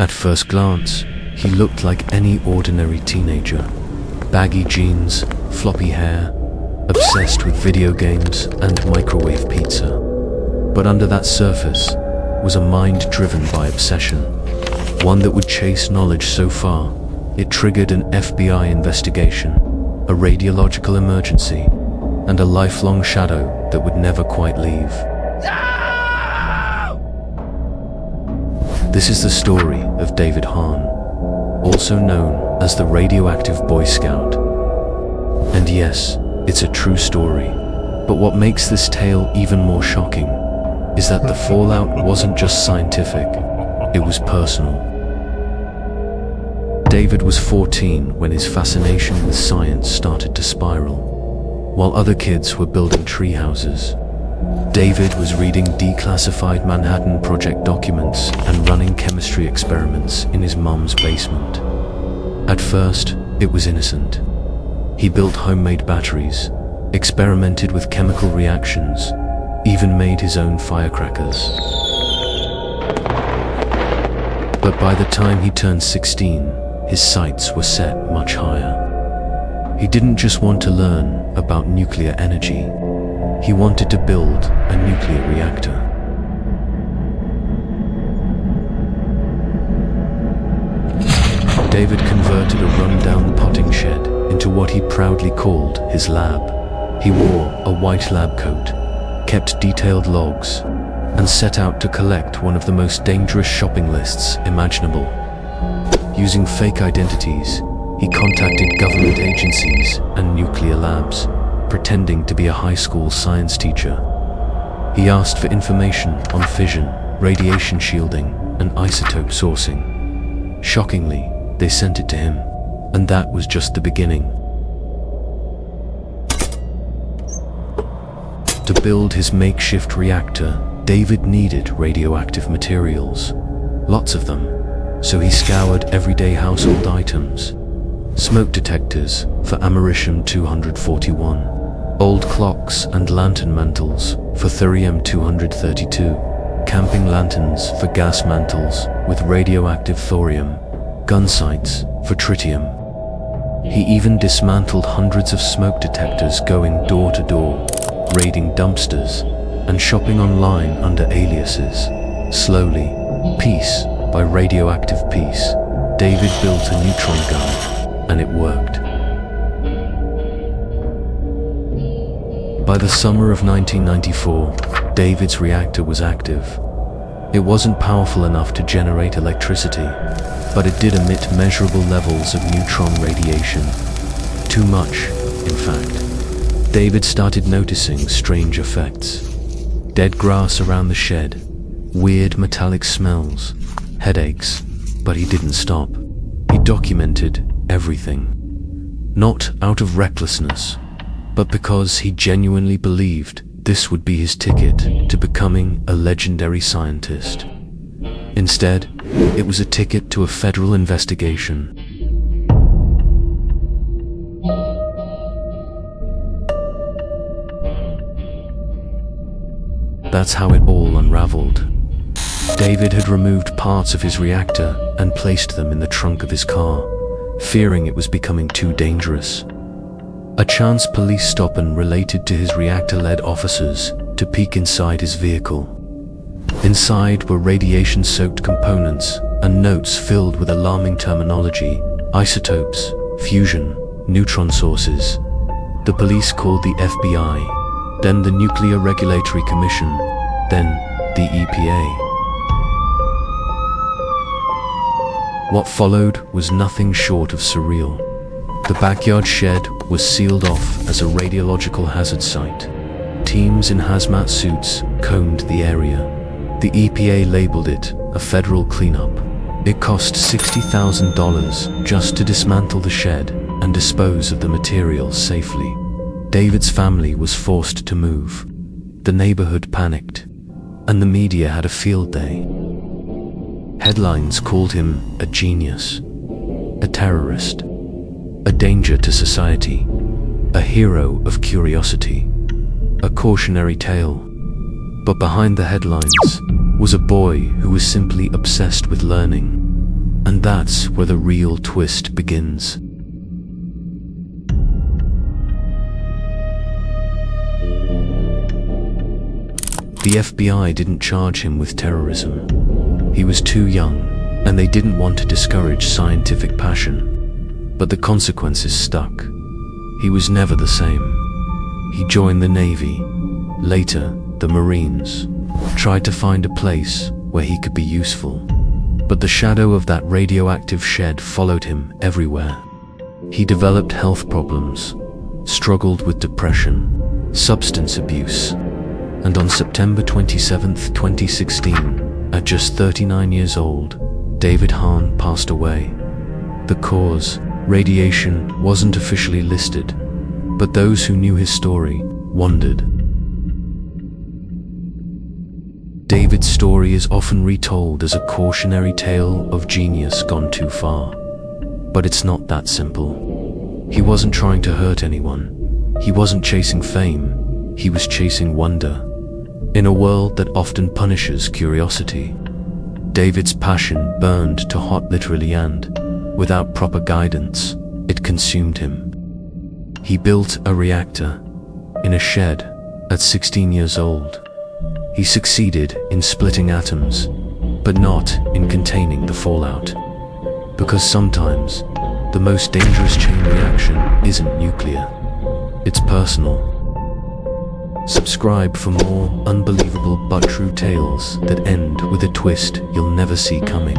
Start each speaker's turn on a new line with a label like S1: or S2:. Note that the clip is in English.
S1: At first glance, he looked like any ordinary teenager. Baggy jeans, floppy hair, obsessed with video games and microwave pizza. But under that surface was a mind driven by obsession, one that would chase knowledge so far it triggered an FBI investigation, a radiological emergency, and a lifelong shadow that would never quite leave. This is the story of David Hahn, also known as the Radioactive Boy Scout. And yes, it's a true story, but what makes this tale even more shocking is that the fallout wasn't just scientific, it was personal. David was 14 when his fascination with science started to spiral. While other kids were building tree houses, David was reading declassified Manhattan Project documents and running chemistry experiments in his mom's basement. At first, it was innocent. He built homemade batteries, experimented with chemical reactions, even made his own firecrackers. But by the time he turned 16, his sights were set much higher. He didn't just want to learn about nuclear energy. He wanted to build a nuclear reactor. David converted a run-down potting shed into what he proudly called his lab. He wore a white lab coat, kept detailed logs, and set out to collect one of the most dangerous shopping lists imaginable. Using fake identities, he contacted government agencies and nuclear labs, pretending to be a high school science teacher. He asked for information on fission, radiation shielding, and isotope sourcing. Shockingly, they sent it to him, and that was just the beginning. To build his makeshift reactor, David needed radioactive materials, lots of them, so he scoured everyday household items. Smoke detectors for americium-241, old clocks and lantern mantles for thorium-232, camping lanterns for gas mantles with radioactive thorium, gun sights for tritium. He even dismantled hundreds of smoke detectors, going door to door, raiding dumpsters, and shopping online under aliases. Slowly, piece by radioactive piece, David built a neutron gun, and it worked. By the summer of 1994, David's reactor was active. It wasn't powerful enough to generate electricity, but it did emit measurable levels of neutron radiation. Too much, in fact. David started noticing strange effects. Dead grass around the shed, weird metallic smells, headaches, but he didn't stop. He documented everything. Not out of recklessness, but because he genuinely believed this would be his ticket to becoming a legendary scientist. Instead, it was a ticket to a federal investigation. That's how it all unraveled. David had removed parts of his reactor and placed them in the trunk of his car, fearing it was becoming too dangerous. A chance police stop-in related to his reactor led officers to peek inside his vehicle. Inside were radiation-soaked components and notes filled with alarming terminology: isotopes, fusion, neutron sources. The police called the FBI, then the Nuclear Regulatory Commission, then the EPA. What followed was nothing short of surreal. The backyard shed was sealed off as a radiological hazard site. Teams in hazmat suits combed the area. The EPA labeled it a federal cleanup. It cost $60,000 just to dismantle the shed and dispose of the materials safely. David's family was forced to move. The neighborhood panicked, and the media had a field day. Headlines called him a genius, a terrorist, a danger to society, a hero of curiosity, a cautionary tale. But behind the headlines was a boy who was simply obsessed with learning. And that's where the real twist begins. The FBI didn't charge him with terrorism. He was too young, and they didn't want to discourage scientific passion. But the consequences stuck. He was never the same. He joined the Navy, later the Marines, tried to find a place where he could be useful. But the shadow of that radioactive shed followed him everywhere. He developed health problems, struggled with depression, substance abuse, and on September 27, 2016, at just 39 years old, David Hahn passed away. The cause, radiation, wasn't officially listed, but those who knew his story wondered. David's story is often retold as a cautionary tale of genius gone too far. But it's not that simple. He wasn't trying to hurt anyone. He wasn't chasing fame. He was chasing wonder. In a world that often punishes curiosity, David's passion burned to hot literally, and, without proper guidance, it consumed him. He built a reactor in a shed at 16 years old. He succeeded in splitting atoms, but not in containing the fallout. Because sometimes, the most dangerous chain reaction isn't nuclear, it's personal. Subscribe for more unbelievable but true tales that end with a twist you'll never see coming.